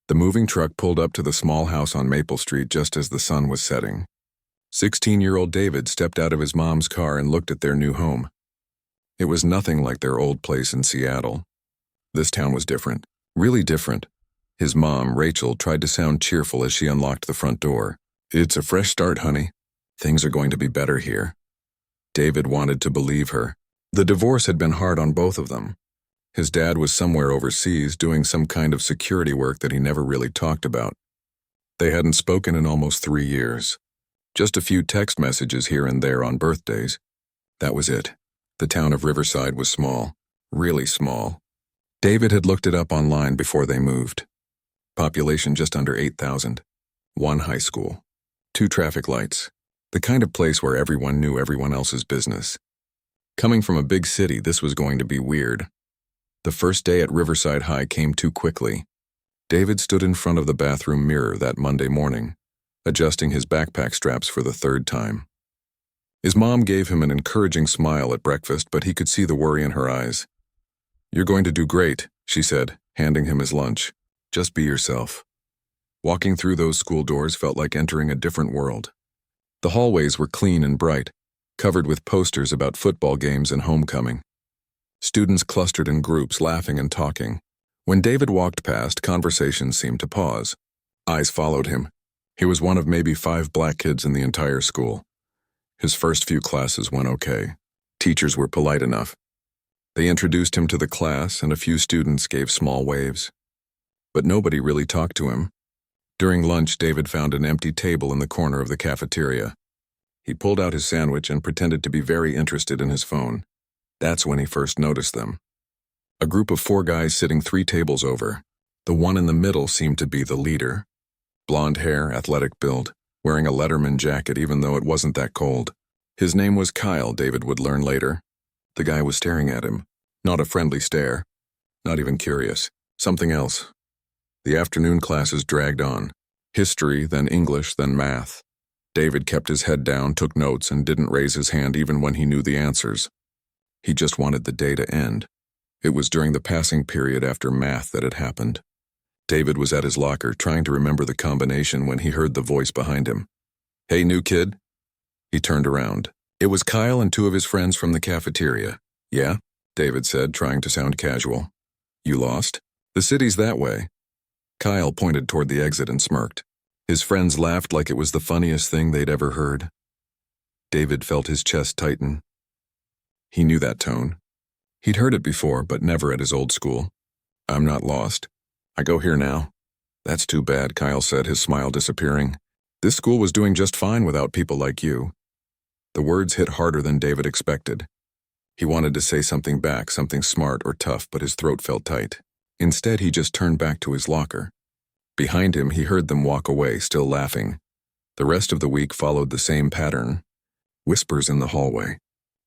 The moving truck pulled up to the small house on Maple Street just as the sun was setting. 16-year-old David stepped out of his mom's car and looked at their new home. It was nothing like their old place in Seattle. This town was different, really different. His mom, Rachel, tried to sound cheerful as she unlocked the front door. "It's a fresh start, honey. Things are going to be better here." David wanted to believe her. The divorce had been hard on both of them. His dad was somewhere overseas doing some kind of security work that he never really talked about. They hadn't spoken in almost 3 years. Just a few text messages here and there on birthdays. That was it. The town of Riverside was small, really small. David had looked it up online before they moved. Population just under 8,000. 1 high school. 2 traffic lights. The kind of place where everyone knew everyone else's business. Coming from a big city, this was going to be weird. The first day at Riverside High came too quickly. David stood in front of the bathroom mirror that Monday morning, adjusting his backpack straps for the 3rd time. His mom gave him an encouraging smile at breakfast, but he could see the worry in her eyes. "You're going to do great," she said, handing him his lunch. "Just be yourself." Walking through those school doors felt like entering a different world. The hallways were clean and bright, covered with posters about football games and homecoming. Students clustered in groups, laughing and talking. When David walked past, conversations seemed to pause. Eyes followed him. He was one of maybe 5 black kids in the entire school. His first few classes went okay. Teachers were polite enough. They introduced him to the class, and a few students gave small waves. But nobody really talked to him. During lunch, David found an empty table in the corner of the cafeteria. He pulled out his sandwich and pretended to be very interested in his phone. That's when he first noticed them. A group of 4 guys sitting 3 tables over. The one in the middle seemed to be the leader. Blonde hair, athletic build, wearing a Letterman jacket even though it wasn't that cold. His name was Kyle, David would learn later. The guy was staring at him. Not a friendly stare. Not even curious. Something else. The afternoon classes dragged on. History, then English, then math. David kept his head down, took notes, and didn't raise his hand even when he knew the answers. He just wanted the day to end. It was during the passing period after math that it happened. David was at his locker trying to remember the combination when he heard the voice behind him. "Hey, new kid." He turned around. It was Kyle and 2 of his friends from the cafeteria. "Yeah?" David said, trying to sound casual. "You lost? The city's that way." Kyle pointed toward the exit and smirked. His friends laughed like it was the funniest thing they'd ever heard. David felt his chest tighten. He knew that tone. He'd heard it before, but never at his old school. "I'm not lost. I go here now." "That's too bad," Kyle said, his smile disappearing. "This school was doing just fine without people like you." The words hit harder than David expected. He wanted to say something back, something smart or tough, but his throat felt tight. Instead, he just turned back to his locker. Behind him, he heard them walk away, still laughing. The rest of the week followed the same pattern. Whispers in the hallway.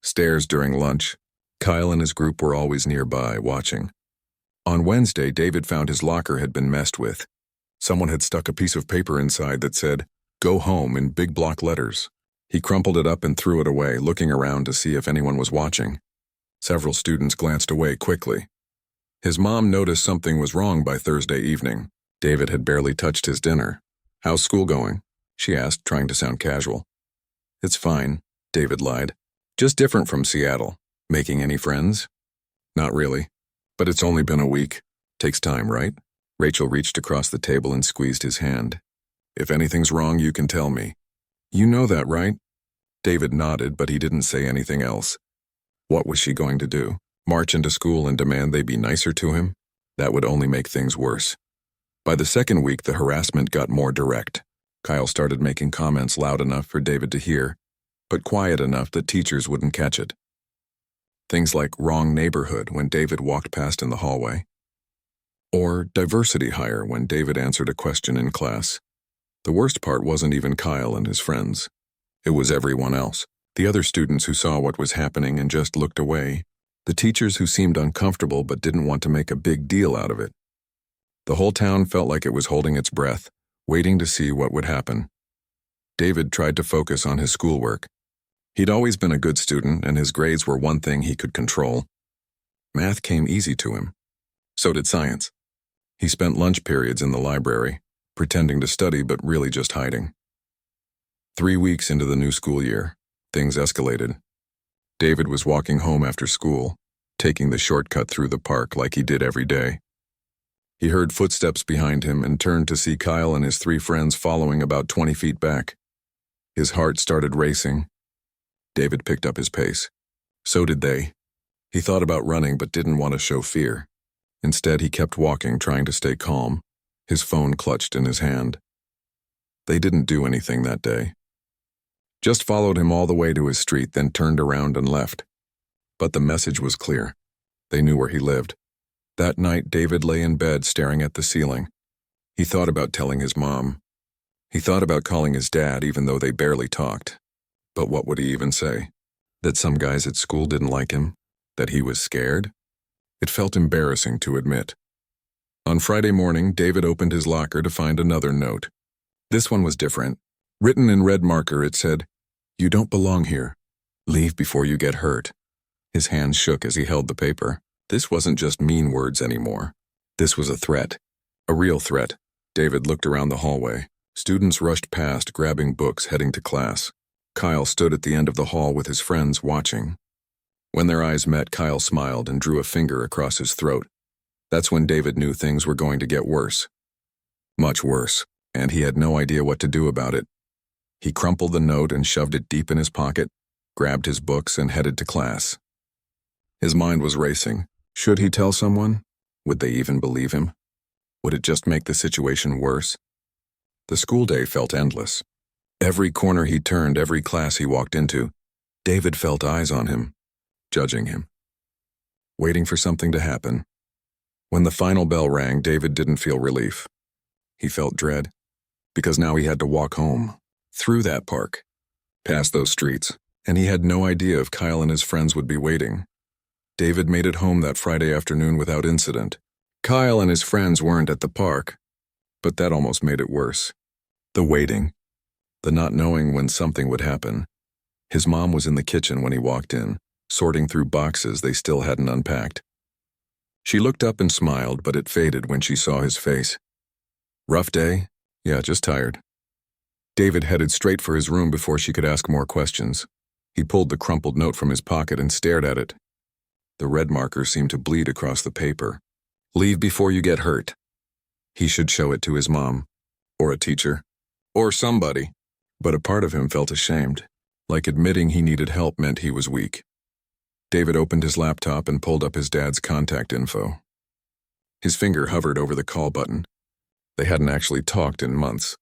Stares during lunch. Kyle and his group were always nearby, watching. On Wednesday, David found his locker had been messed with. Someone had stuck a piece of paper inside that said, "Go home," in big block letters. He crumpled it up and threw it away, looking around to see if anyone was watching. Several students glanced away quickly. His mom noticed something was wrong by Thursday evening. David had barely touched his dinner. "How's school going?" she asked, trying to sound casual. "It's fine," David lied. "Just different from Seattle. Making any friends?" "Not really. But it's only been a week. Takes time, right?" Rachel reached across the table and squeezed his hand. "If anything's wrong, you can tell me." "You know that, right?" David nodded, but he didn't say anything else. What was she going to do? March into school and demand they be nicer to him? That would only make things worse. By the 2nd week, the harassment got more direct. Kyle started making comments loud enough for David to hear, but quiet enough that teachers wouldn't catch it. Things like wrong neighborhood when David walked past in the hallway. Or diversity hire when David answered a question in class. The worst part wasn't even Kyle and his friends. It was everyone else. The other students who saw what was happening and just looked away. The teachers who seemed uncomfortable but didn't want to make a big deal out of it. The whole town felt like it was holding its breath, waiting to see what would happen. David tried to focus on his schoolwork. He'd always been a good student, and his grades were one thing he could control. Math came easy to him. So did science. He spent lunch periods in the library, pretending to study but really just hiding. 3 weeks into the new school year, things escalated. David was walking home after school, taking the shortcut through the park like he did every day. He heard footsteps behind him and turned to see Kyle and his 3 friends following about 20 feet back. His heart started racing. David picked up his pace. So did they. He thought about running but didn't want to show fear. Instead, he kept walking, trying to stay calm, his phone clutched in his hand. They didn't do anything that day. Just followed him all the way to his street, then turned around and left. But the message was clear. They knew where he lived. That night, David lay in bed staring at the ceiling. He thought about telling his mom. He thought about calling his dad, even though they barely talked. But what would he even say? That some guys at school didn't like him? That he was scared? It felt embarrassing to admit. On Friday morning, David opened his locker to find another note. This one was different. Written in red marker, it said, "You don't belong here. Leave before you get hurt." His hands shook as he held the paper. This wasn't just mean words anymore. This was a threat. A real threat. David looked around the hallway. Students rushed past, grabbing books, heading to class. Kyle stood at the end of the hall with his friends, watching. When their eyes met, Kyle smiled and drew a finger across his throat. That's when David knew things were going to get worse. Much worse, and he had no idea what to do about it. He crumpled the note and shoved it deep in his pocket, grabbed his books, and headed to class. His mind was racing. Should he tell someone? Would they even believe him? Would it just make the situation worse? The school day felt endless. Every corner he turned, every class he walked into, David felt eyes on him, judging him, waiting for something to happen. When the final bell rang, David didn't feel relief. He felt dread, because now he had to walk home, through that park, past those streets, and he had no idea if Kyle and his friends would be waiting. David made it home that Friday afternoon without incident. Kyle and his friends weren't at the park, but that almost made it worse. The waiting, the not knowing when something would happen. His mom was in the kitchen when he walked in, sorting through boxes they still hadn't unpacked. She looked up and smiled, but it faded when she saw his face. Rough day? Yeah, just tired. David headed straight for his room before she could ask more questions. He pulled the crumpled note from his pocket and stared at it. The red marker seemed to bleed across the paper. Leave before you get hurt. He should show it to his mom, or a teacher, or somebody. But a part of him felt ashamed, like admitting he needed help meant he was weak. David opened his laptop and pulled up his dad's contact info. His finger hovered over the call button. They hadn't actually talked in months.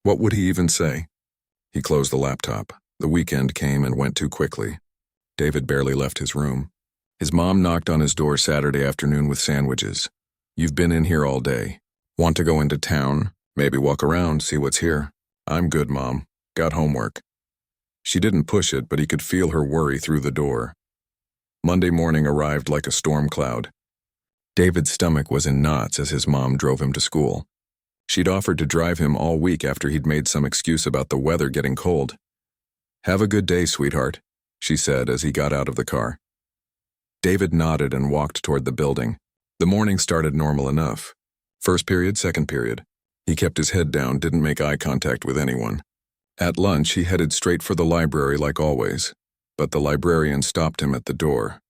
What would he even say? He closed the laptop. The weekend came and went too quickly. David barely left his room. His mom knocked on his door Saturday afternoon with sandwiches. "You've been in here all day. Want to go into town? Maybe walk around, see what's here?" "I'm good, Mom. Got homework." She didn't push it, but he could feel her worry through the door. Monday morning arrived like a storm cloud. David's stomach was in knots as his mom drove him to school. She'd offered to drive him all week after he'd made some excuse about the weather getting cold. "Have a good day, sweetheart," she said as he got out of the car. David nodded and walked toward the building. The morning started normal enough. First period, second period. He kept his head down, didn't make eye contact with anyone. At lunch, he headed straight for the library like always, but the librarian stopped him at the door.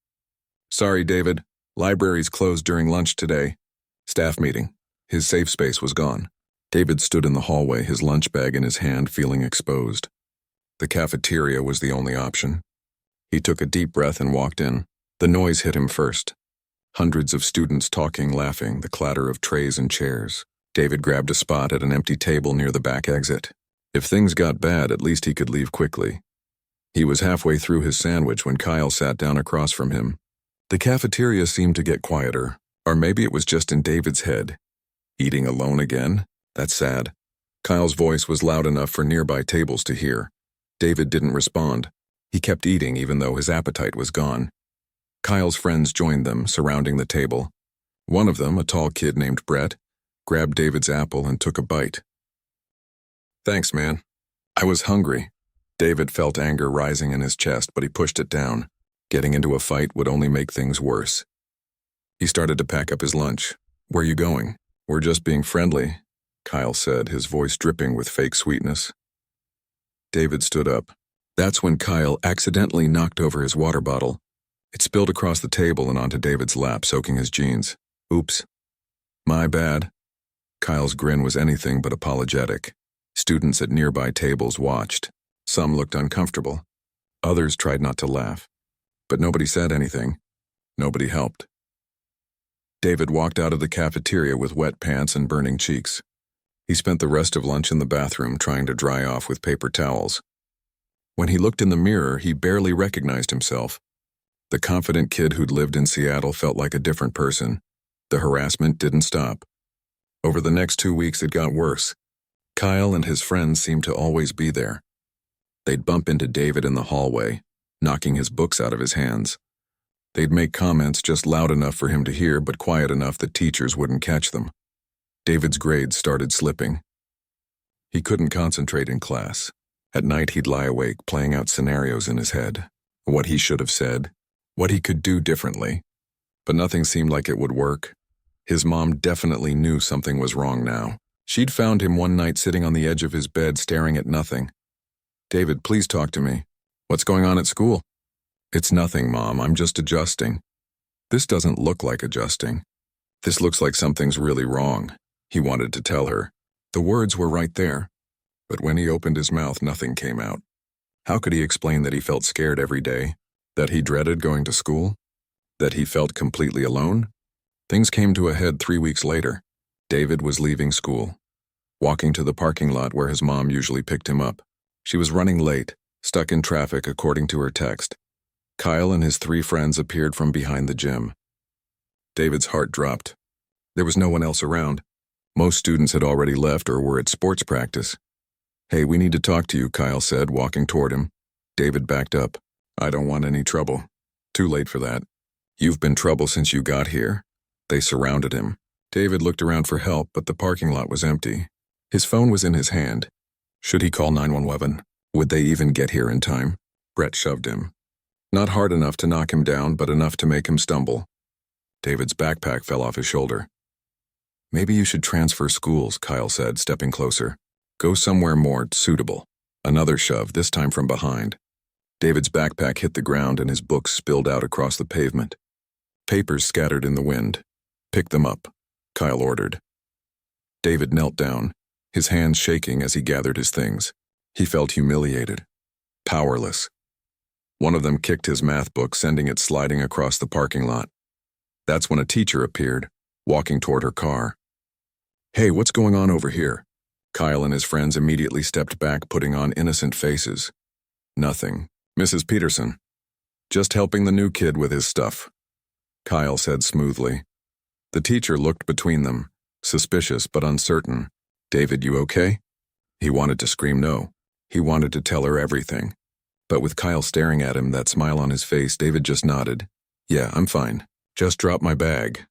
"Sorry, David. Library's closed during lunch today. Staff meeting." His safe space was gone. David stood in the hallway, his lunch bag in his hand, feeling exposed. The cafeteria was the only option. He took a deep breath and walked in. The noise hit him first. Hundreds of students talking, laughing, the clatter of trays and chairs. David grabbed a spot at an empty table near the back exit. If things got bad, at least he could leave quickly. He was halfway through his sandwich when Kyle sat down across from him. The cafeteria seemed to get quieter, or maybe it was just in David's head. Eating alone again? That's sad. Kyle's voice was loud enough for nearby tables to hear. David didn't respond. He kept eating even though his appetite was gone. Kyle's friends joined them, surrounding the table. One of them, a tall kid named Brett, grabbed David's apple and took a bite. "Thanks, man. I was hungry." David felt anger rising in his chest, but he pushed it down. Getting into a fight would only make things worse. He started to pack up his lunch. "Where you going?" We're just being friendly, Kyle said, his voice dripping with fake sweetness. David stood up. That's when Kyle accidentally knocked over his water bottle. It spilled across the table and onto David's lap, soaking his jeans. Oops. My bad. Kyle's grin was anything but apologetic. Students at nearby tables watched. Some looked uncomfortable. Others tried not to laugh. But nobody said anything. Nobody helped. David walked out of the cafeteria with wet pants and burning cheeks. He spent the rest of lunch in the bathroom trying to dry off with paper towels. When he looked in the mirror, he barely recognized himself. The confident kid who'd lived in Seattle felt like a different person. The harassment didn't stop. Over the next 2 weeks, it got worse. Kyle and his friends seemed to always be there. They'd bump into David in the hallway, knocking his books out of his hands. They'd make comments just loud enough for him to hear, but quiet enough that teachers wouldn't catch them. David's grades started slipping. He couldn't concentrate in class. At night, he'd lie awake, playing out scenarios in his head. What he should have said, what he could do differently. But nothing seemed like it would work. His mom definitely knew something was wrong now. She'd found him one night sitting on the edge of his bed, staring at nothing. David, please talk to me. What's going on at school? It's nothing, Mom. I'm just adjusting. This doesn't look like adjusting. This looks like something's really wrong, he wanted to tell her. The words were right there. But when he opened his mouth, nothing came out. How could he explain that he felt scared every day? That he dreaded going to school? That he felt completely alone? Things came to a head 3 weeks later. David was leaving school, walking to the parking lot where his mom usually picked him up. She was running late, stuck in traffic according to her text. Kyle and his 3 friends appeared from behind the gym. David's heart dropped. There was no one else around. Most students had already left or were at sports practice. Hey, we need to talk to you, Kyle said, walking toward him. David backed up. I don't want any trouble. Too late for that. You've been trouble since you got here. They surrounded him. David looked around for help, but the parking lot was empty. His phone was in his hand. Should he call 911? Would they even get here in time? Brett shoved him. Not hard enough to knock him down, but enough to make him stumble. David's backpack fell off his shoulder. Maybe you should transfer schools, Kyle said, stepping closer. Go somewhere more suitable. Another shove, this time from behind. David's backpack hit the ground and his books spilled out across the pavement. Papers scattered in the wind. Pick them up, Kyle ordered. David knelt down, his hands shaking as he gathered his things. He felt humiliated, powerless. One of them kicked his math book, sending it sliding across the parking lot. That's when a teacher appeared, walking toward her car. Hey, what's going on over here? Kyle and his friends immediately stepped back, putting on innocent faces. Nothing. Mrs. Peterson. Just helping the new kid with his stuff, Kyle said smoothly. The teacher looked between them, suspicious but uncertain. David, you okay? He wanted to scream no. He wanted to tell her everything. But with Kyle staring at him, that smile on his face, David just nodded. Yeah, I'm fine. Just dropped my bag.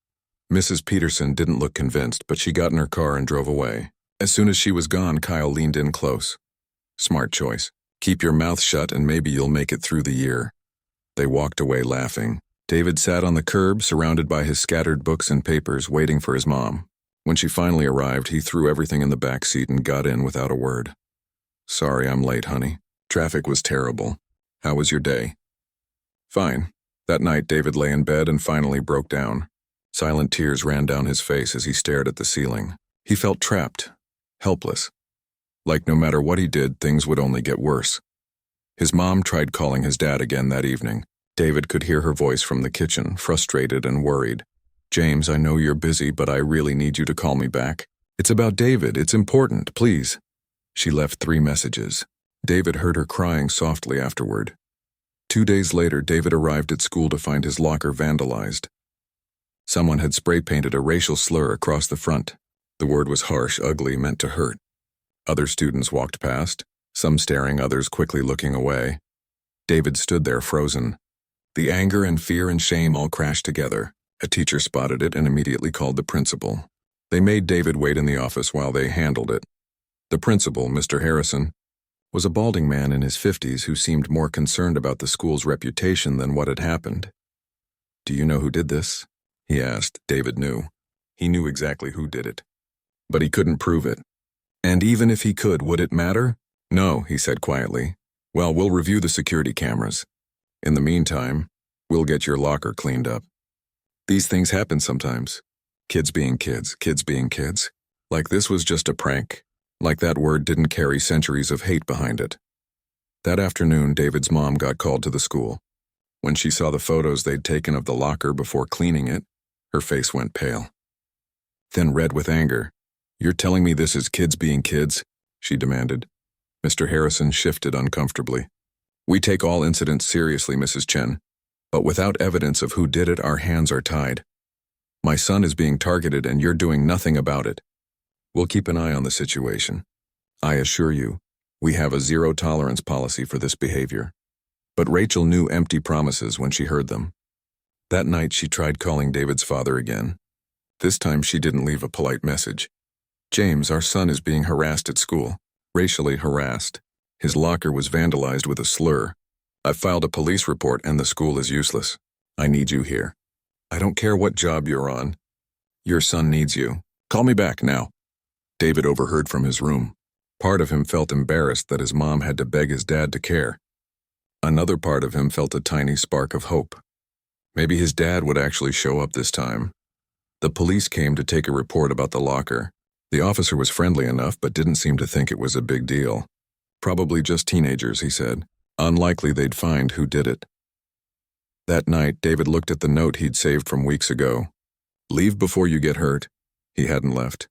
Mrs. Peterson didn't look convinced, but she got in her car and drove away. As soon as she was gone, Kyle leaned in close. Smart choice. Keep your mouth shut and maybe you'll make it through the year. They walked away laughing. David sat on the curb, surrounded by his scattered books and papers, waiting for his mom. When she finally arrived, he threw everything in the back seat and got in without a word. Sorry I'm late, honey. Traffic was terrible. How was your day? Fine. That night, David lay in bed and finally broke down. Silent tears ran down his face as he stared at the ceiling. He felt trapped, helpless. Like no matter what he did, things would only get worse. His mom tried calling his dad again that evening. David could hear her voice from the kitchen, frustrated and worried. James, I know you're busy, but I really need you to call me back. It's about David. It's important, please. She left 3 messages. David heard her crying softly afterward. 2 days later, David arrived at school to find his locker vandalized. Someone had spray-painted a racial slur across the front. The word was harsh, ugly, meant to hurt. Other students walked past, some staring, others quickly looking away. David stood there frozen. The anger and fear and shame all crashed together. A teacher spotted it and immediately called the principal. They made David wait in the office while they handled it. The principal, Mr. Harrison, was a balding man in his 50s who seemed more concerned about the school's reputation than what had happened. Do you know who did this? He asked. David knew. He knew exactly who did it. But he couldn't prove it. And even if he could, would it matter? No, he said quietly. Well, we'll review the security cameras. In the meantime, we'll get your locker cleaned up. These things happen sometimes. Kids being kids, kids being kids. Like this was just a prank. Like that word didn't carry centuries of hate behind it. That afternoon, David's mom got called to the school. When she saw the photos they'd taken of the locker before cleaning it, her face went pale. Then red with anger. You're telling me this is kids being kids? She demanded. Mr. Harrison shifted uncomfortably. We take all incidents seriously, Mrs. Chen, but without evidence of who did it, our hands are tied. My son is being targeted and you're doing nothing about it. We'll keep an eye on the situation. I assure you, we have a zero-tolerance policy for this behavior. But Rachel knew empty promises when she heard them. That night she tried calling David's father again. This time she didn't leave a polite message. James, our son is being harassed at school. Racially harassed. His locker was vandalized with a slur. I've filed a police report and the school is useless. I need you here. I don't care what job you're on. Your son needs you. Call me back now. David overheard from his room. Part of him felt embarrassed that his mom had to beg his dad to care. Another part of him felt a tiny spark of hope. Maybe his dad would actually show up this time. The police came to take a report about the locker. The officer was friendly enough but didn't seem to think it was a big deal. Probably just teenagers, he said. Unlikely they'd find who did it. That night, David looked at the note he'd saved from weeks ago. Leave before you get hurt. He hadn't left.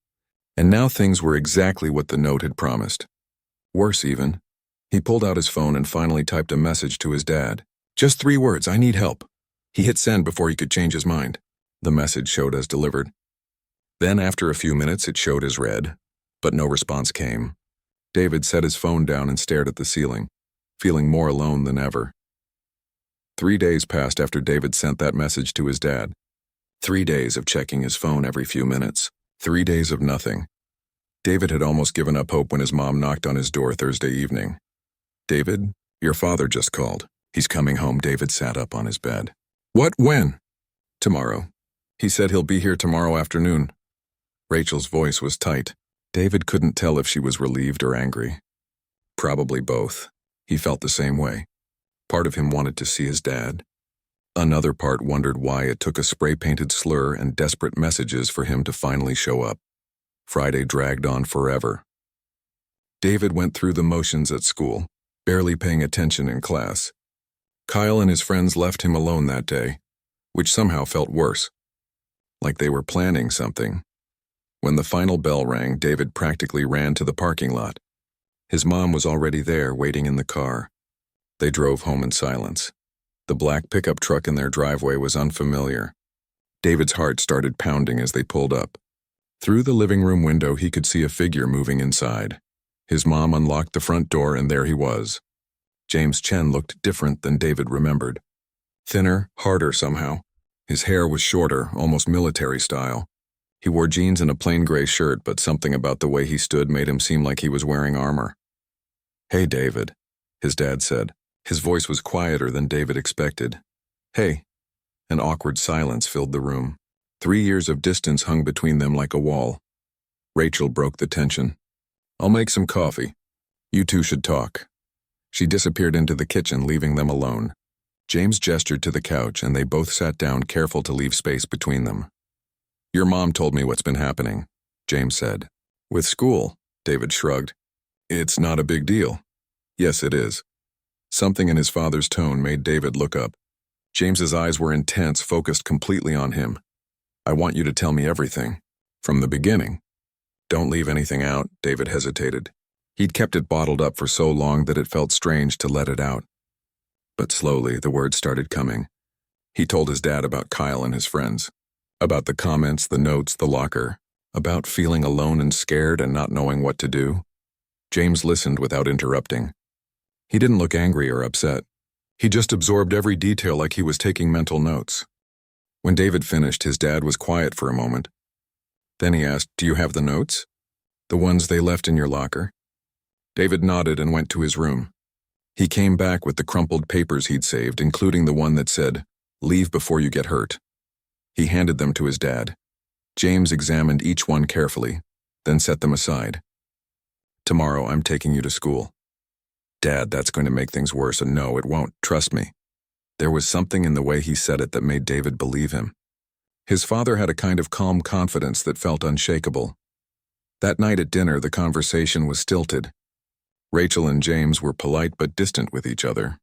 And now things were exactly what the note had promised. Worse even. He pulled out his phone and finally typed a message to his dad. Just 3 words, I need help. He hit send before he could change his mind. The message showed as delivered. Then after a few minutes it showed as read, but no response came. David set his phone down and stared at the ceiling, feeling more alone than ever. 3 days passed after David sent that message to his dad. 3 days of checking his phone every few minutes. 3 days of nothing. David had almost given up hope when his mom knocked on his door Thursday evening. David, your father just called. He's coming home. David sat up on his bed. What? When? Tomorrow. He said he'll be here tomorrow afternoon. Rachel's voice was tight. David couldn't tell if she was relieved or angry. Probably both. He felt the same way. Part of him wanted to see his dad. Another part wondered why it took a spray-painted slur and desperate messages for him to finally show up. Friday dragged on forever. David went through the motions at school, barely paying attention in class. Kyle and his friends left him alone that day, which somehow felt worse. Like they were planning something. When the final bell rang, David practically ran to the parking lot. His mom was already there, waiting in the car. They drove home in silence. The black pickup truck in their driveway was unfamiliar. David's heart started pounding as they pulled up. Through the living room window, he could see a figure moving inside. His mom unlocked the front door, and there he was. James Chen looked different than David remembered. Thinner, harder somehow. His hair was shorter, almost military style. He wore jeans and a plain gray shirt, but something about the way he stood made him seem like he was wearing armor. Hey, David, his dad said. His voice was quieter than David expected. Hey. An awkward silence filled the room. 3 years of distance hung between them like a wall. Rachel broke the tension. I'll make some coffee. You two should talk. She disappeared into the kitchen, leaving them alone. James gestured to the couch, and they both sat down, careful to leave space between them. Your mom told me what's been happening, James said. With school, David shrugged. It's not a big deal. Yes, it is. Something in his father's tone made David look up. James's eyes were intense, focused completely on him. I want you to tell me everything. From the beginning. Don't leave anything out, David hesitated. He'd kept it bottled up for so long that it felt strange to let it out. But slowly, the words started coming. He told his dad about Kyle and his friends. About the comments, the notes, the locker. About feeling alone and scared and not knowing what to do. James listened without interrupting. He didn't look angry or upset. He just absorbed every detail like he was taking mental notes. When David finished, his dad was quiet for a moment. Then he asked, Do you have the notes? The ones they left in your locker? David nodded and went to his room. He came back with the crumpled papers he'd saved, including the one that said, Leave before you get hurt. He handed them to his dad. James examined each one carefully, then set them aside. "Tomorrow I'm taking you to school." "Dad, that's going to make things worse." "And no, it won't. Trust me." There was something in the way he said it that made David believe him. His father had a kind of calm confidence that felt unshakable. That night at dinner, the conversation was stilted. Rachel and James were polite but distant with each other.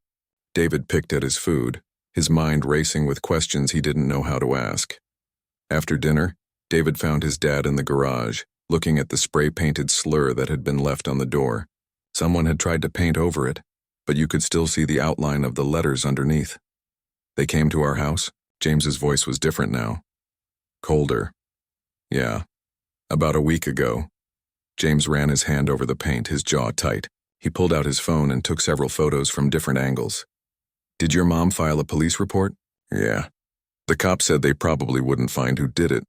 David picked at his food, his mind racing with questions he didn't know how to ask. After dinner, David found his dad in the garage, looking at the spray-painted slur that had been left on the door. Someone had tried to paint over it, but you could still see the outline of the letters underneath. "They came to our house?" James's voice was different now. Colder. "Yeah. About a week ago." James ran his hand over the paint, his jaw tight. He pulled out his phone and took several photos from different angles. "Did your mom file a police report?" "Yeah. The cops said they probably wouldn't find who did it."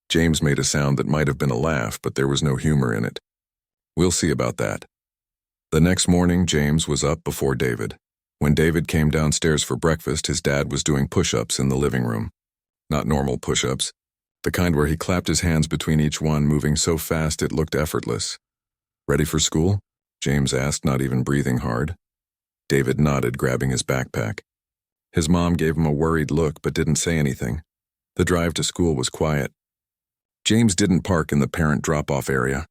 James made a sound that might have been a laugh, but there was no humor in it. "We'll see about that." The next morning, James was up before David. When David came downstairs for breakfast, his dad was doing push-ups in the living room. Not normal push-ups, the kind where he clapped his hands between each one, moving so fast it looked effortless. "Ready for school?" James asked, not even breathing hard. David nodded, grabbing his backpack. His mom gave him a worried look but didn't say anything. The drive to school was quiet. James didn't park in the parent drop-off area.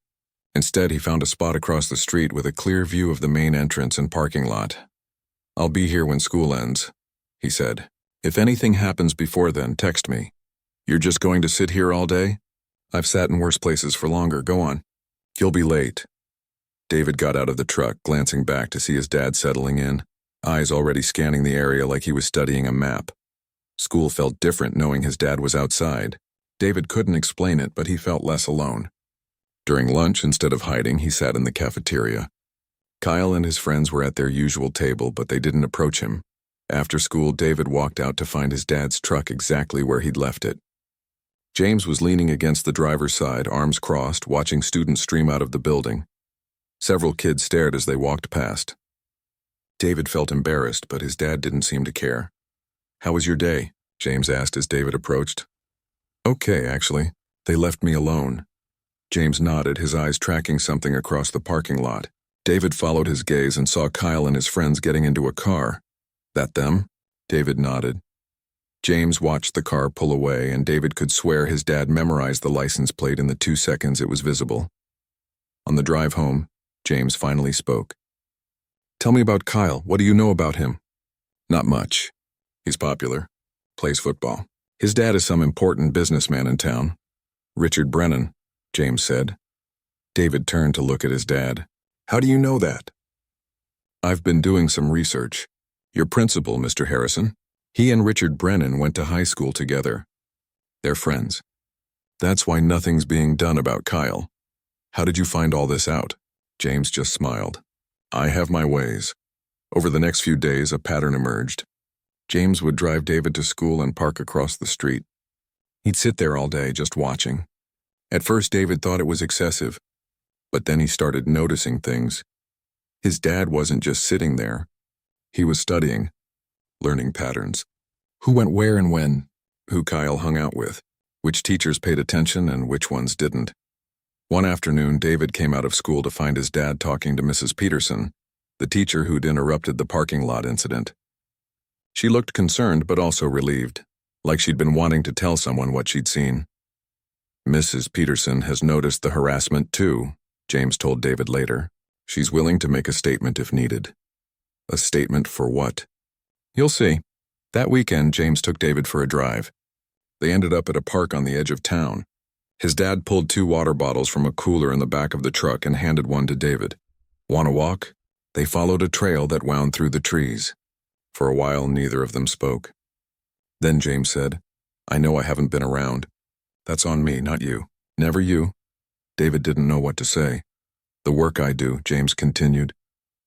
Instead, he found a spot across the street with a clear view of the main entrance and parking lot. "I'll be here when school ends," he said. "If anything happens before then, text me." "You're just going to sit here all day?" "I've sat in worse places for longer. Go on." "You'll be late." David got out of the truck, glancing back to see his dad settling in, eyes already scanning the area like he was studying a map. School felt different knowing his dad was outside. David couldn't explain it, but he felt less alone. During lunch, instead of hiding, he sat in the cafeteria. Kyle and his friends were at their usual table, but they didn't approach him. After school, David walked out to find his dad's truck exactly where he'd left it. James was leaning against the driver's side, arms crossed, watching students stream out of the building. Several kids stared as they walked past. David felt embarrassed, but his dad didn't seem to care. "How was your day?" James asked as David approached. "Okay, actually. They left me alone." James nodded, his eyes tracking something across the parking lot. David followed his gaze and saw Kyle and his friends getting into a car. "That them?" David nodded. James watched the car pull away, and David could swear his dad memorized the license plate in the 2 seconds it was visible. On the drive home, James finally spoke. "Tell me about Kyle. What do you know about him?" "Not much. He's popular. Plays football. His dad is some important businessman in town." "Richard Brennan," James said. David turned to look at his dad. "How do you know that?" "I've been doing some research. Your principal, Mr. Harrison, he and Richard Brennan went to high school together. They're friends. That's why nothing's being done about Kyle." "How did you find all this out?" James just smiled. "I have my ways." Over the next few days, a pattern emerged. James would drive David to school and park across the street. He'd sit there all day, just watching. At first, David thought it was excessive, but then he started noticing things. His dad wasn't just sitting there. He was studying, learning patterns. Who went where and when, who Kyle hung out with, which teachers paid attention and which ones didn't. One afternoon, David came out of school to find his dad talking to Mrs. Peterson, the teacher who'd interrupted the parking lot incident. She looked concerned but also relieved, like she'd been wanting to tell someone what she'd seen. "Mrs. Peterson has noticed the harassment too," James told David later. "She's willing to make a statement if needed." "A statement for what?" "You'll see." That weekend, James took David for a drive. They ended up at a park on the edge of town. His dad pulled 2 water bottles from a cooler in the back of the truck and handed one to David. "Want to walk?" They followed a trail that wound through the trees. For a while, neither of them spoke. Then James said, "I know I haven't been around. That's on me, not you." "Never you." David didn't know what to say. "The work I do," James continued.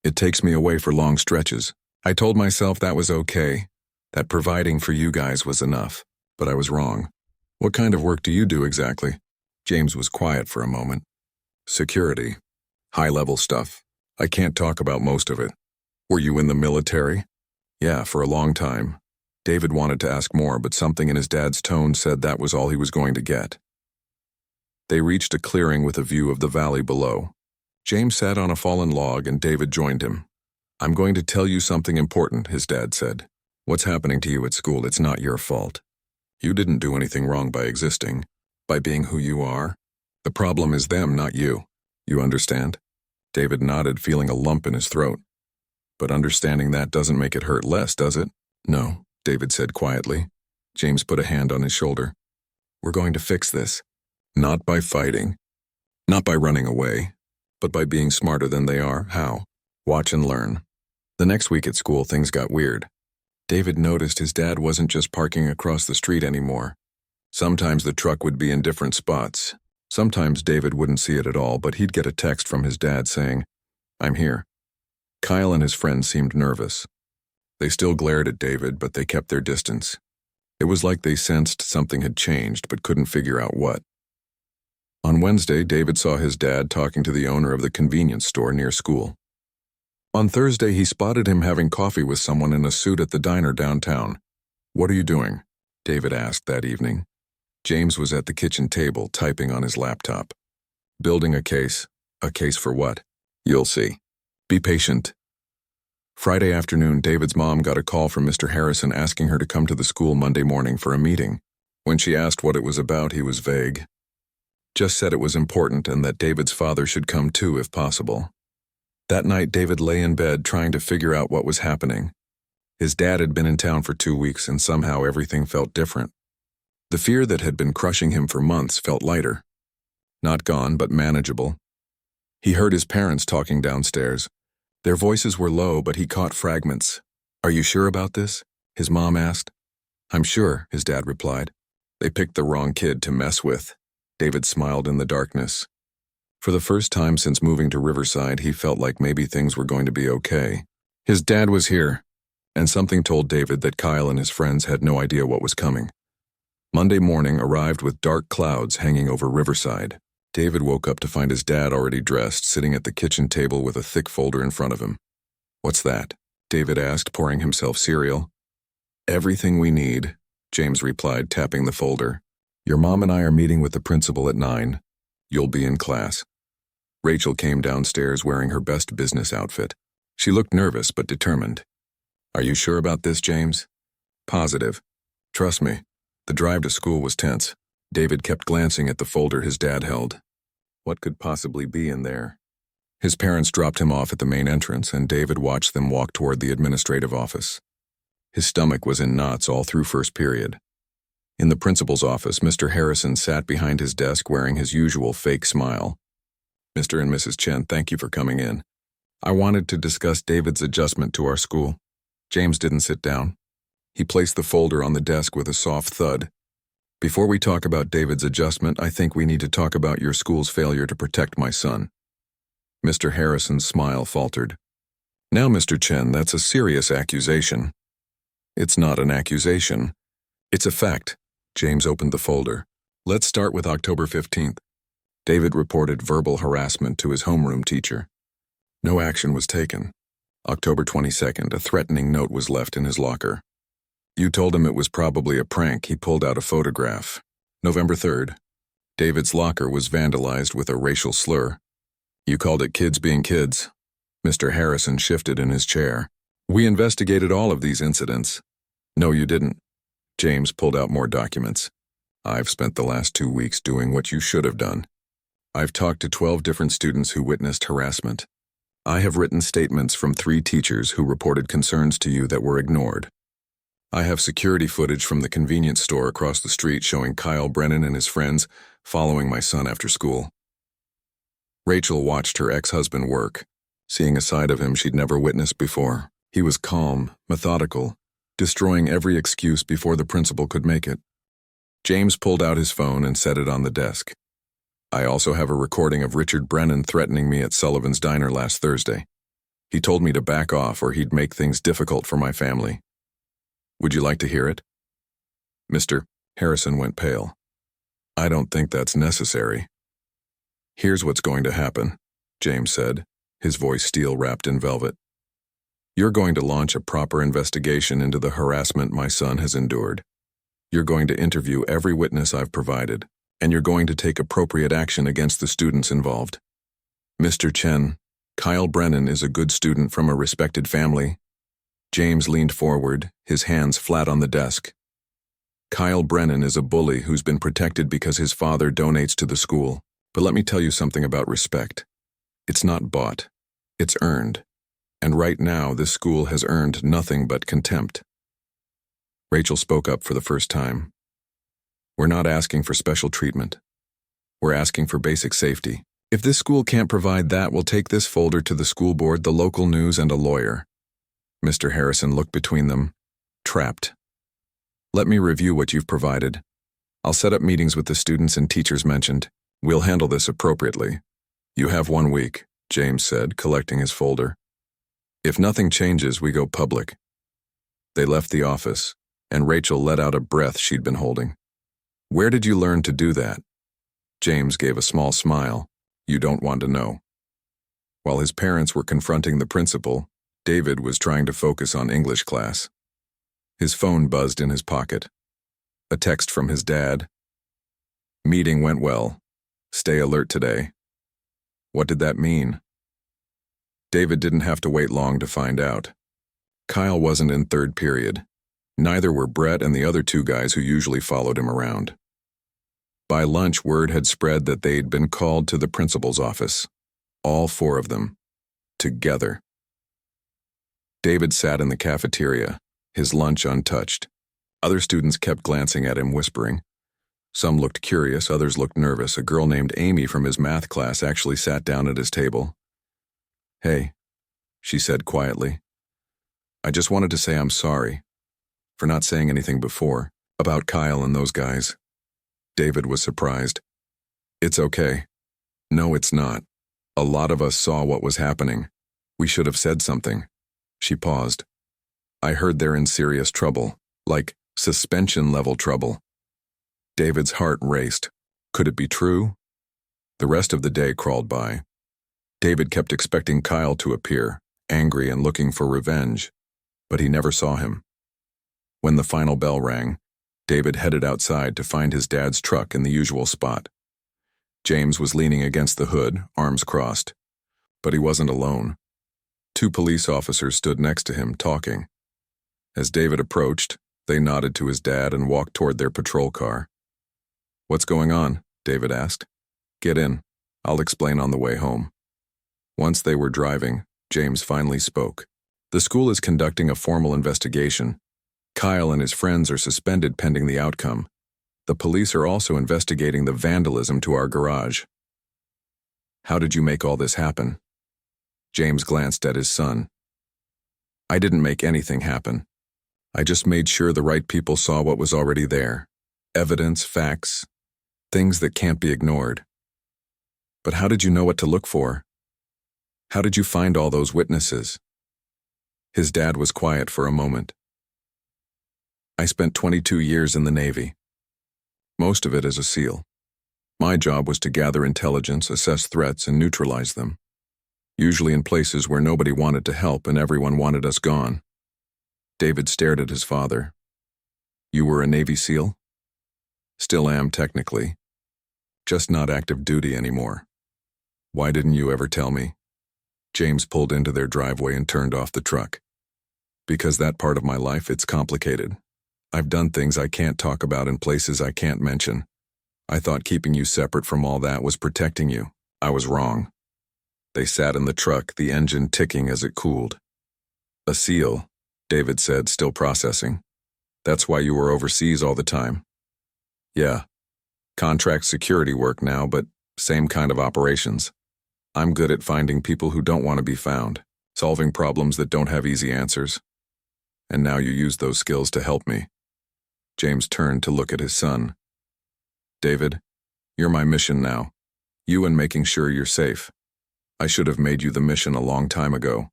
"It takes me away for long stretches. I told myself that was okay, that providing for you guys was enough, but I was wrong." "What kind of work do you do exactly?" James was quiet for a moment. "Security. High-level stuff. I can't talk about most of it." "Were you in the military?" "Yeah, for a long time." David wanted to ask more, but something in his dad's tone said that was all he was going to get. They reached a clearing with a view of the valley below. James sat on a fallen log and David joined him. "I'm going to tell you something important," his dad said. "What's happening to you at school, it's not your fault. You didn't do anything wrong by existing, by being who you are. The problem is them, not you. You understand?" David nodded, feeling a lump in his throat. "But understanding that doesn't make it hurt less, does it?" "No," David said quietly. James put a hand on his shoulder. "We're going to fix this. Not by fighting. Not by running away. But by being smarter than they are. How? Watch and learn." The next week at school, things got weird. David noticed his dad wasn't just parking across the street anymore. Sometimes the truck would be in different spots. Sometimes David wouldn't see it at all, but he'd get a text from his dad saying, "I'm here." Kyle and his friends seemed nervous. They still glared at David, but they kept their distance. It was like they sensed something had changed, but couldn't figure out what. On Wednesday, David saw his dad talking to the owner of the convenience store near school. On Thursday, he spotted him having coffee with someone in a suit at the diner downtown. "What are you doing?" David asked that evening. James was at the kitchen table, typing on his laptop. "Building a case." "A case for what?" "You'll see. Be patient." Friday afternoon, David's mom got a call from Mr. Harrison asking her to come to the school Monday morning for a meeting. When she asked what it was about, he was vague. Just said it was important and that David's father should come too if possible. That night, David lay in bed trying to figure out what was happening. His dad had been in town for 2 weeks and somehow everything felt different. The fear that had been crushing him for months felt lighter. Not gone, but manageable. He heard his parents talking downstairs. Their voices were low, but he caught fragments. "Are you sure about this?" his mom asked. "I'm sure," his dad replied. "They picked the wrong kid to mess with." David smiled in the darkness. For the first time since moving to Riverside, he felt like maybe things were going to be okay. His dad was here, and something told David that Kyle and his friends had no idea what was coming. Monday morning arrived with dark clouds hanging over Riverside. David woke up to find his dad already dressed, sitting at the kitchen table with a thick folder in front of him. "What's that?" David asked, pouring himself cereal. "Everything we need," James replied, tapping the folder. "Your mom and I are meeting with the principal at 9. You'll be in class." Rachel came downstairs wearing her best business outfit. She looked nervous but determined. "Are you sure about this, James?" "Positive. Trust me." The drive to school was tense. David kept glancing at the folder his dad held. What could possibly be in there? His parents dropped him off at the main entrance, and David watched them walk toward the administrative office. His stomach was in knots all through first period. In the principal's office, Mr. Harrison sat behind his desk wearing his usual fake smile. "Mr. and Mrs. Chen, thank you for coming in. I wanted to discuss David's adjustment to our school." James didn't sit down. He placed the folder on the desk with a soft thud. "Before we talk about David's adjustment, I think we need to talk about your school's failure to protect my son." Mr. Harrison's smile faltered. "Now, Mr. Chen, that's a serious accusation." "It's not an accusation. It's a fact." James opened the folder. "Let's start with October 15th. David reported verbal harassment to his homeroom teacher. No action was taken. October 22nd, a threatening note was left in his locker. You told him it was probably a prank. He pulled out a photograph. November 3rd, David's locker was vandalized with a racial slur. You called it kids being kids." Mr. Harrison shifted in his chair. "We investigated all of these incidents." "No, you didn't." James pulled out more documents. "I've spent the last 2 weeks doing what you should have done. I've talked to 12 different students who witnessed harassment. I have written statements from 3 teachers who reported concerns to you that were ignored. I have security footage from the convenience store across the street showing Kyle Brennan and his friends following my son after school." Rachel watched her ex-husband work, seeing a side of him she'd never witnessed before. He was calm, methodical, destroying every excuse before the principal could make it. James pulled out his phone and set it on the desk. "I also have a recording of Richard Brennan threatening me at Sullivan's Diner last Thursday. He told me to back off or he'd make things difficult for my family. Would you like to hear it?" Mr. Harrison went pale. "I don't think that's necessary." "Here's what's going to happen," James said, his voice steel-wrapped in velvet. "You're going to launch a proper investigation into the harassment my son has endured. You're going to interview every witness I've provided. and you're going to take appropriate action against the students involved. Mr. Chen, Kyle Brennan is a good student from a respected family. James leaned forward, his hands flat on the desk. Kyle Brennan is a bully who's been protected because his father donates to the school. But let me tell you something about respect. It's not bought. It's earned. And right now, this school has earned nothing but contempt. Rachel spoke up for the first time. We're not asking for special treatment. We're asking for basic safety. If this school can't provide that, we'll take this folder to the school board, the local news, and a lawyer. Mr. Harrison looked between them, trapped. Let me review what you've provided. I'll set up meetings with the students and teachers mentioned. We'll handle this appropriately. You have 1 week, James said, collecting his folder. If nothing changes, we go public. They left the office, and Rachel let out a breath she'd been holding. Where did you learn to do that? James gave a small smile. You don't want to know. While his parents were confronting the principal, David was trying to focus on English class. His phone buzzed in his pocket. A text from his dad. Meeting went well. Stay alert today. What did that mean? David didn't have to wait long to find out. Kyle wasn't in third period. Neither were Brett and the other 2 guys who usually followed him around. By lunch, word had spread that they'd been called to the principal's office. All 4 of them. Together. David sat in the cafeteria, his lunch untouched. Other students kept glancing at him, whispering. Some looked curious, others looked nervous. A girl named Amy from his math class actually sat down at his table. Hey, she said quietly. I just wanted to say I'm sorry for not saying anything before about Kyle and those guys. David was surprised. It's okay. No, it's not. A lot of us saw what was happening. We should have said something. She paused. I heard they're in serious trouble, like suspension-level trouble. David's heart raced. Could it be true? The rest of the day crawled by. David kept expecting Kyle to appear, angry and looking for revenge, but he never saw him. When the final bell rang, David headed outside to find his dad's truck in the usual spot. James was leaning against the hood, arms crossed. But he wasn't alone. 2 police officers stood next to him, talking. As David approached, they nodded to his dad and walked toward their patrol car. What's going on? David asked. Get in. I'll explain on the way home. Once they were driving, James finally spoke. The school is conducting a formal investigation. Kyle and his friends are suspended pending the outcome. The police are also investigating the vandalism to our garage. How did you make all this happen? James glanced at his son. I didn't make anything happen. I just made sure the right people saw what was already there. Evidence, facts, things that can't be ignored. But how did you know what to look for? How did you find all those witnesses? His dad was quiet for a moment. I spent 22 years in the Navy. Most of it as a SEAL. My job was to gather intelligence, assess threats, and neutralize them. Usually in places where nobody wanted to help and everyone wanted us gone. David stared at his father. You were a Navy SEAL? Still am, technically. Just not active duty anymore. Why didn't you ever tell me? James pulled into their driveway and turned off the truck. Because that part of my life, it's complicated. I've done things I can't talk about in places I can't mention. I thought keeping you separate from all that was protecting you. I was wrong. They sat in the truck, the engine ticking as it cooled. A SEAL, David said, still processing. That's why you were overseas all the time. Yeah. Contract security work now, but same kind of operations. I'm good at finding people who don't want to be found, solving problems that don't have easy answers. And now you use those skills to help me. James turned to look at his son. David, you're my mission now. You and making sure you're safe. I should have made you the mission a long time ago.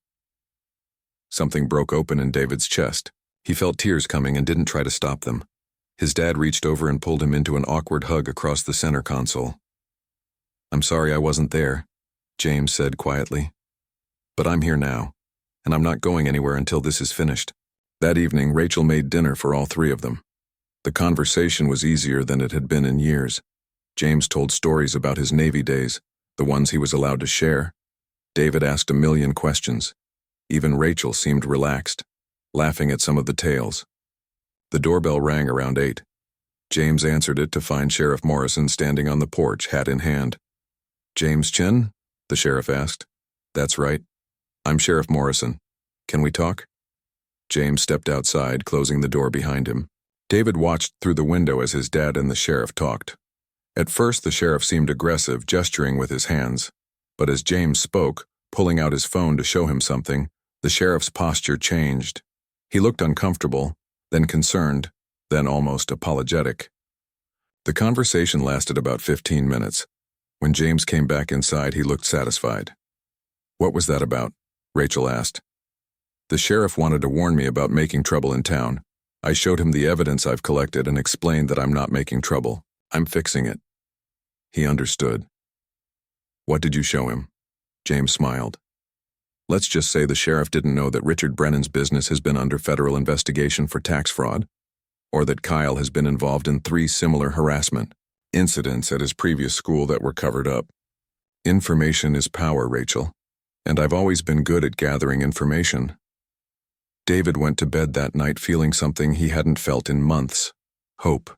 Something broke open in David's chest. He felt tears coming and didn't try to stop them. His dad reached over and pulled him into an awkward hug across the center console. I'm sorry I wasn't there, James said quietly. But I'm here now, and I'm not going anywhere until this is finished. That evening, Rachel made dinner for all 3 of them. The conversation was easier than it had been in years. James told stories about his Navy days, the ones he was allowed to share. David asked a million questions. Even Rachel seemed relaxed, laughing at some of the tales. The doorbell rang around 8. James answered it to find Sheriff Morrison standing on the porch, hat in hand. "James Chin?" the sheriff asked. "That's right. I'm Sheriff Morrison. Can we talk?" James stepped outside, closing the door behind him. David watched through the window as his dad and the sheriff talked. At first, the sheriff seemed aggressive, gesturing with his hands. But as James spoke, pulling out his phone to show him something, the sheriff's posture changed. He looked uncomfortable, then concerned, then almost apologetic. The conversation lasted about 15 minutes. When James came back inside, he looked satisfied. "What was that about?" Rachel asked. "The sheriff wanted to warn me about making trouble in town. I showed him the evidence I've collected and explained that I'm not making trouble. I'm fixing it." He understood. "What did you show him?" James smiled. "Let's just say the sheriff didn't know that Richard Brennan's business has been under federal investigation for tax fraud, or that Kyle has been involved in 3 similar harassment incidents at his previous school that were covered up. Information is power, Rachel, and I've always been good at gathering information." David went to bed that night feeling something he hadn't felt in months. Hope.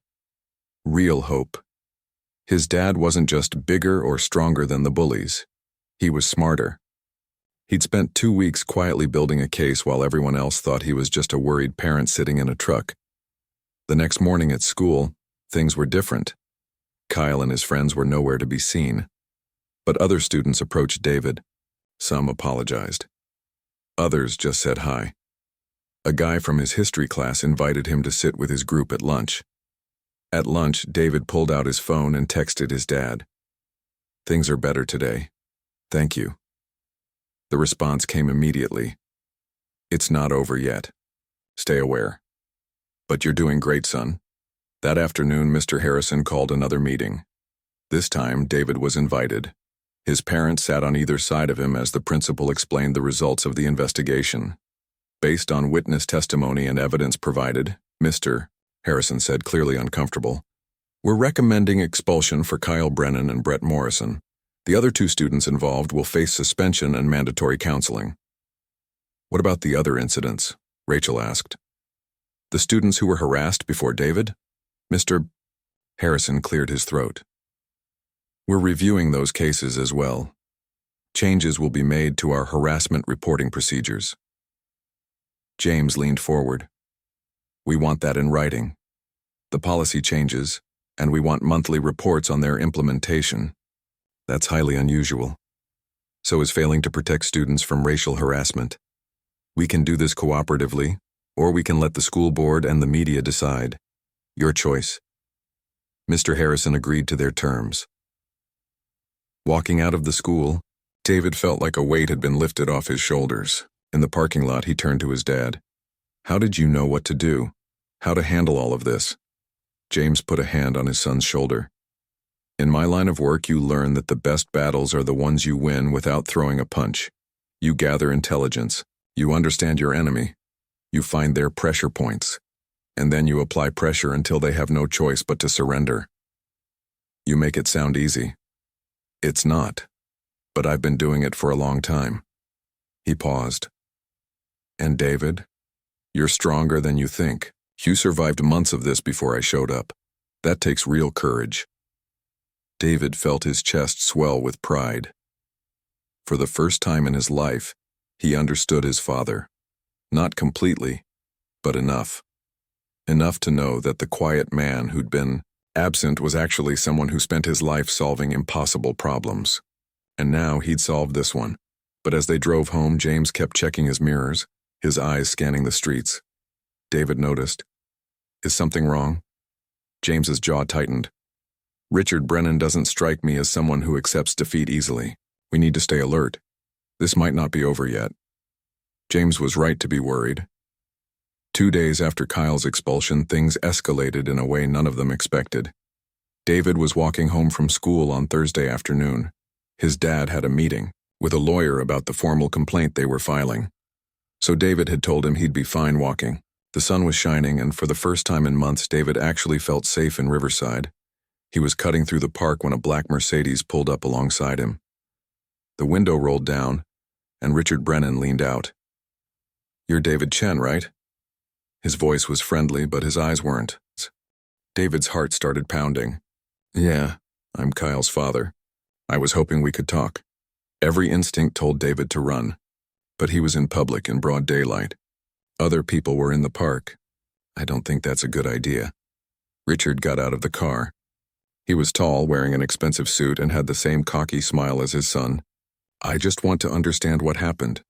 Real hope. His dad wasn't just bigger or stronger than the bullies. He was smarter. He'd spent 2 weeks quietly building a case while everyone else thought he was just a worried parent sitting in a truck. The next morning at school, things were different. Kyle and his friends were nowhere to be seen. But other students approached David. Some apologized. Others just said hi. A guy from his history class invited him to sit with his group at lunch. At lunch, David pulled out his phone and texted his dad. "Things are better today. Thank you." The response came immediately. "It's not over yet. Stay aware. But you're doing great, son." That afternoon, Mr. Harrison called another meeting. This time, David was invited. His parents sat on either side of him as the principal explained the results of the investigation. Based on witness testimony and evidence provided, Mr. Harrison said, clearly uncomfortable, "We're recommending expulsion for Kyle Brennan and Brett Morrison. The other 2 students involved will face suspension and mandatory counseling." "What about the other incidents?" Rachel asked. "The students who were harassed before David?" Mr. Harrison cleared his throat. "We're reviewing those cases as well. Changes will be made to our harassment reporting procedures." James leaned forward. "We want that in writing. The policy changes, and we want monthly reports on their implementation. That's highly unusual. So is failing to protect students from racial harassment. We can do this cooperatively, or we can let the school board and the media decide. Your choice." Mr. Harrison agreed to their terms. Walking out of the school, David felt like a weight had been lifted off his shoulders. In the parking lot, he turned to his dad. "How did you know what to do? How to handle all of this?" James put a hand on his son's shoulder. "In my line of work, you learn that the best battles are the ones you win without throwing a punch. You gather intelligence. You understand your enemy. You find their pressure points. And then you apply pressure until they have no choice but to surrender. You make it sound easy. It's not. But I've been doing it for a long time." He paused. "And David, you're stronger than you think. You survived months of this before I showed up. That takes real courage." David felt his chest swell with pride. For the first time in his life, he understood his father. Not completely, but enough. Enough to know that the quiet man who'd been absent was actually someone who spent his life solving impossible problems. And now he'd solved this one. But as they drove home, James kept checking his mirrors, his eyes scanning the streets. David noticed. "Is something wrong?" James's jaw tightened. "Richard Brennan doesn't strike me as someone who accepts defeat easily. We need to stay alert. This might not be over yet." James was right to be worried. 2 days after Kyle's expulsion, things escalated in a way none of them expected. David was walking home from school on Thursday afternoon. His dad had a meeting with a lawyer about the formal complaint they were filing. So David had told him he'd be fine walking. The sun was shining, and for the first time in months, David actually felt safe in Riverside. He was cutting through the park when a black Mercedes pulled up alongside him. The window rolled down, and Richard Brennan leaned out. "You're David Chen, right?" His voice was friendly, but his eyes weren't. David's heart started pounding. "Yeah, I'm Kyle's father. I was hoping we could talk." Every instinct told David to run, but he was in public in broad daylight. Other people were in the park. "I don't think that's a good idea." Richard got out of the car. He was tall, wearing an expensive suit, and had the same cocky smile as his son. "I just want to understand what happened.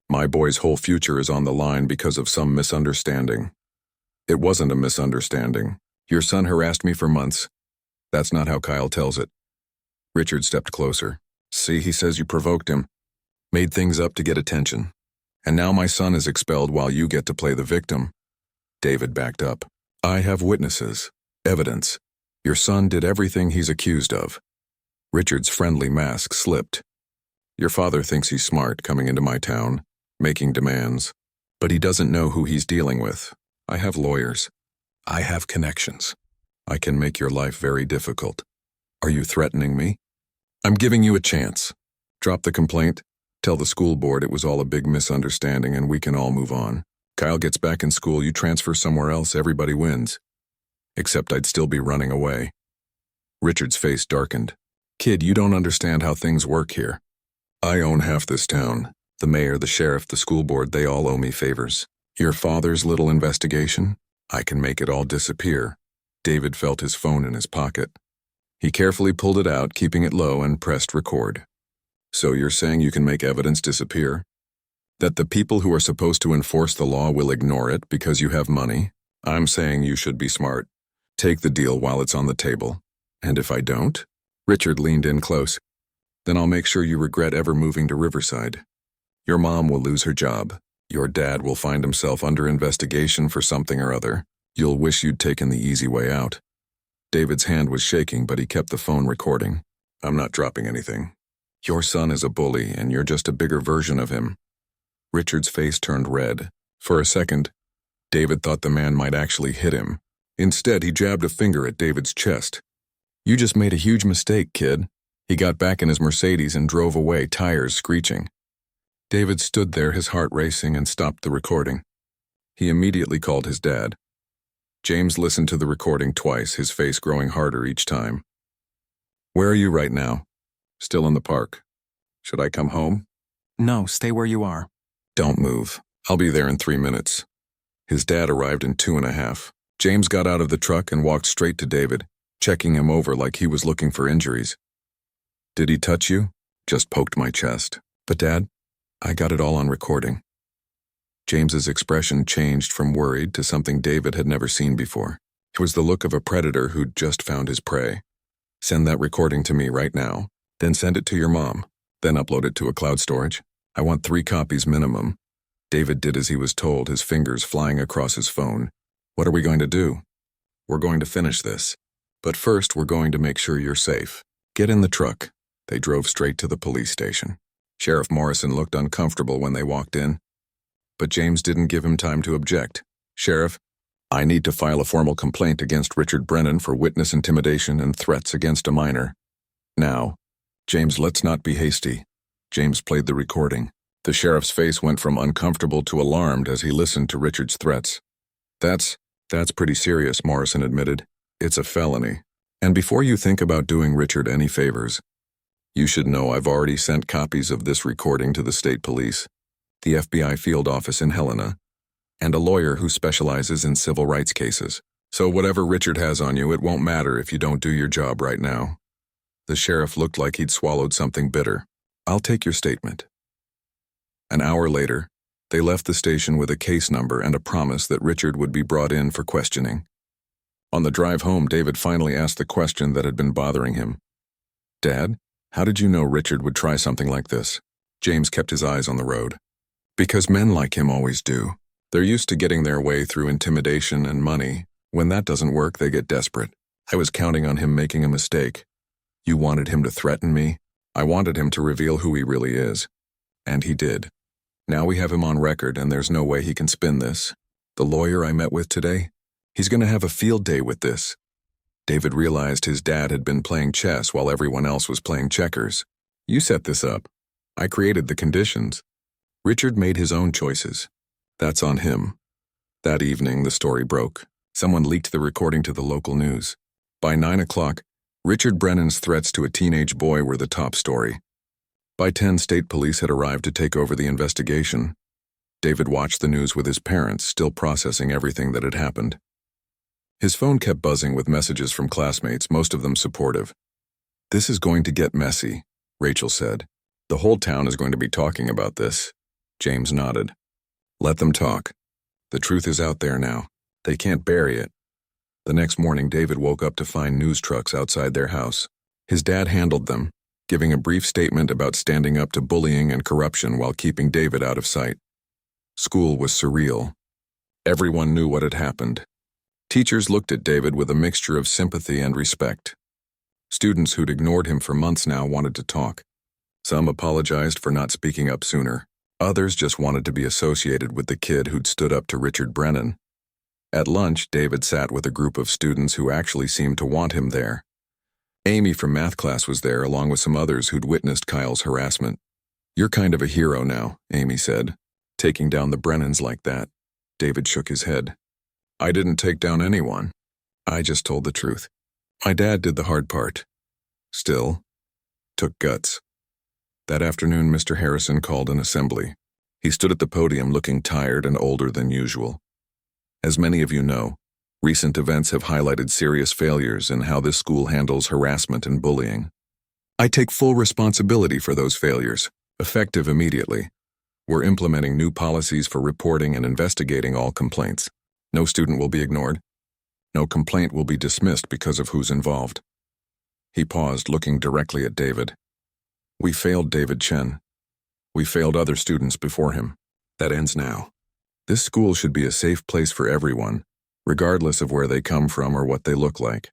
My boy's whole future is on the line because of some misunderstanding." "It wasn't a misunderstanding. Your son harassed me for months. That's not how Kyle tells it." Richard stepped closer. "See, he says you provoked him, made things up to get attention. And now my son is expelled while you get to play the victim." David backed up. "I have witnesses, evidence. Your son did everything he's accused of." Richard's friendly mask slipped. "Your father thinks he's smart coming into my town, making demands, but he doesn't know who he's dealing with. I have lawyers. I have connections. I can make your life very difficult. Are you threatening me?" "I'm giving you a chance. Drop the complaint. Tell the school board it was all a big misunderstanding and we can all move on. Kyle gets back in school, you transfer somewhere else, everybody wins. Except I'd still be running away." Richard's face darkened. "Kid, you don't understand how things work here. I own half this town. The mayor, the sheriff, the school board, they all owe me favors. Your father's little investigation? I can make it all disappear." David felt his phone in his pocket. He carefully pulled it out, keeping it low, and pressed record. "So you're saying you can make evidence disappear? That the people who are supposed to enforce the law will ignore it because you have money? I'm saying you should be smart. Take the deal while it's on the table. And if I don't?" Richard leaned in close. "Then I'll make sure you regret ever moving to Riverside. Your mom will lose her job. Your dad will find himself under investigation for something or other. You'll wish you'd taken the easy way out." David's hand was shaking, but he kept the phone recording. "I'm not dropping anything. Your son is a bully, and you're just a bigger version of him." Richard's face turned red. For a second, David thought the man might actually hit him. Instead, he jabbed a finger at David's chest. "You just made a huge mistake, kid." He got back in his Mercedes and drove away, tires screeching. David stood there, his heart racing, and stopped the recording. He immediately called his dad. James listened to the recording twice, his face growing harder each time. "Where are you right now?" "Still in the park. Should I come home?" "No, stay where you are." "Don't move. I'll be there in 3 minutes." His dad arrived in 2.5. James got out of the truck and walked straight to David, checking him over like he was looking for injuries. "Did he touch you?" "Just poked my chest." "But Dad, I got it all on recording." James's expression changed from worried to something David had never seen before. It was the look of a predator who'd just found his prey. "Send that recording to me right now, then send it to your mom, then upload it to a cloud storage. I want 3 copies minimum." David did as he was told, his fingers flying across his phone. "What are we going to do?" "We're going to finish this. But first, we're going to make sure you're safe. Get in the truck." They drove straight to the police station. Sheriff Morrison looked uncomfortable when they walked in. But James didn't give him time to object. "Sheriff, I need to file a formal complaint against Richard Brennan for witness intimidation and threats against a minor. Now." "James, let's not be hasty." James played the recording. The sheriff's face went from uncomfortable to alarmed as he listened to Richard's threats. That's pretty serious," Morrison admitted. "It's a felony. And before you think about doing Richard any favors, you should know I've already sent copies of this recording to the state police, the FBI field office in Helena, and a lawyer who specializes in civil rights cases. So whatever Richard has on you, it won't matter if you don't do your job right now." The sheriff looked like he'd swallowed something bitter. "I'll take your statement." An hour later, they left the station with a case number and a promise that Richard would be brought in for questioning. On the drive home, David finally asked the question that had been bothering him. "Dad, how did you know Richard would try something like this?" James kept his eyes on the road. "Because men like him always do. They're used to getting their way through intimidation and money. When that doesn't work, they get desperate. I was counting on him making a mistake. You wanted him to threaten me. I wanted him to reveal who he really is. And he did. Now we have him on record, and there's no way he can spin this. The lawyer I met with today, he's going to have a field day with this." David realized his dad had been playing chess while everyone else was playing checkers. You set this up. I created the conditions. Richard made his own choices. That's on him. That evening, the story broke. Someone leaked the recording to the local news. By 9 o'clock, Richard Brennan's threats to a teenage boy were the top story. By 10, state police had arrived to take over the investigation. David watched the news with his parents, still processing everything that had happened. His phone kept buzzing with messages from classmates, most of them supportive. "This is going to get messy," Rachel said. "The whole town is going to be talking about this." James nodded. "Let them talk. The truth is out there now. They can't bury it." The next morning, David woke up to find news trucks outside their house. His dad handled them, giving a brief statement about standing up to bullying and corruption while keeping David out of sight. School was surreal. Everyone knew what had happened. Teachers looked at David with a mixture of sympathy and respect. Students who'd ignored him for months now wanted to talk. Some apologized for not speaking up sooner. Others just wanted to be associated with the kid who'd stood up to Richard Brennan. At lunch, David sat with a group of students who actually seemed to want him there. Amy from math class was there, along with some others who'd witnessed Kyle's harassment. "You're kind of a hero now," Amy said. "Taking down the Brennans like that." David shook his head. "I didn't take down anyone. I just told the truth. My dad did the hard part. Still, took guts." That afternoon, Mr. Harrison called an assembly. He stood at the podium looking tired and older than usual. "As many of you know, recent events have highlighted serious failures in how this school handles harassment and bullying. I take full responsibility for those failures, effective immediately. We're implementing new policies for reporting and investigating all complaints. No student will be ignored. No complaint will be dismissed because of who's involved." He paused, looking directly at David. "We failed David Chen. We failed other students before him. That ends now. This school should be a safe place for everyone, regardless of where they come from or what they look like.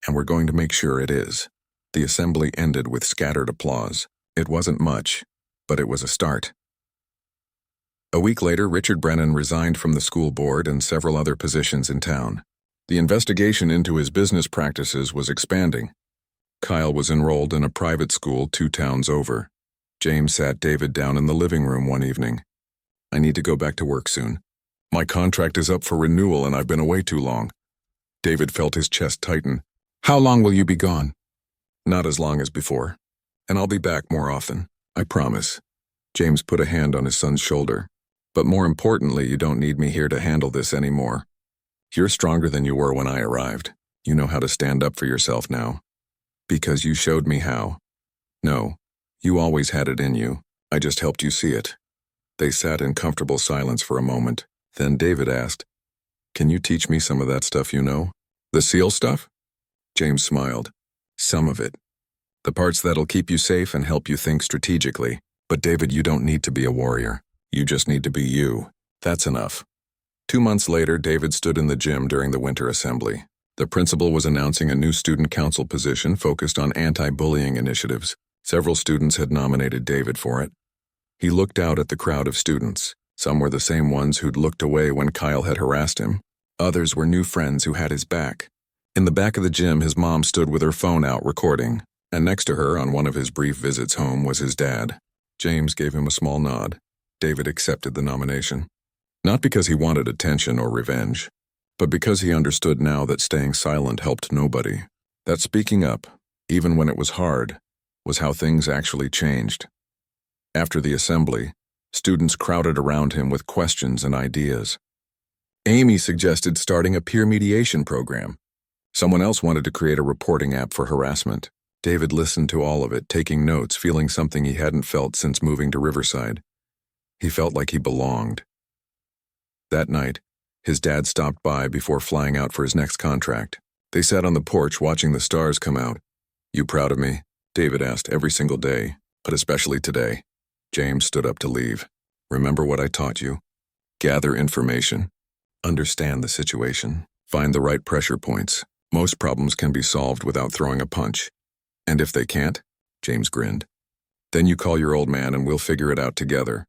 And we're going to make sure it is." The assembly ended with scattered applause. It wasn't much, but it was a start. A week later, Richard Brennan resigned from the school board and several other positions in town. The investigation into his business practices was expanding. Kyle was enrolled in a private school 2 towns over. James sat David down in the living room one evening. "I need to go back to work soon. My contract is up for renewal and I've been away too long." David felt his chest tighten. "How long will you be gone?" "Not as long as before. And I'll be back more often. I promise." James put a hand on his son's shoulder. "But more importantly, you don't need me here to handle this anymore. You're stronger than you were when I arrived. You know how to stand up for yourself now. Because you showed me how. No, you always had it in you. I just helped you see it." They sat in comfortable silence for a moment. Then David asked, "Can you teach me some of that stuff you know? The SEAL stuff?" James smiled. "Some of it. The parts that'll keep you safe and help you think strategically. But David, you don't need to be a warrior. You just need to be you. That's enough." 2 months later, David stood in the gym during the winter assembly. The principal was announcing a new student council position focused on anti-bullying initiatives. Several students had nominated David for it. He looked out at the crowd of students. Some were the same ones who'd looked away when Kyle had harassed him. Others were new friends who had his back. In the back of the gym, his mom stood with her phone out recording, and next to her, on one of his brief visits home, was his dad. James gave him a small nod. David accepted the nomination. Not because he wanted attention or revenge, but because he understood now that staying silent helped nobody. That speaking up, even when it was hard, was how things actually changed. After the assembly, students crowded around him with questions and ideas. Amy suggested starting a peer mediation program. Someone else wanted to create a reporting app for harassment. David listened to all of it, taking notes, feeling something he hadn't felt since moving to Riverside. He felt like he belonged. That night, his dad stopped by before flying out for his next contract. They sat on the porch watching the stars come out. "You proud of me?" David asked every single day, but especially today. James stood up to leave. "Remember what I taught you? Gather information. Understand the situation. Find the right pressure points. Most problems can be solved without throwing a punch. And if they can't," James grinned, "then you call your old man and we'll figure it out together."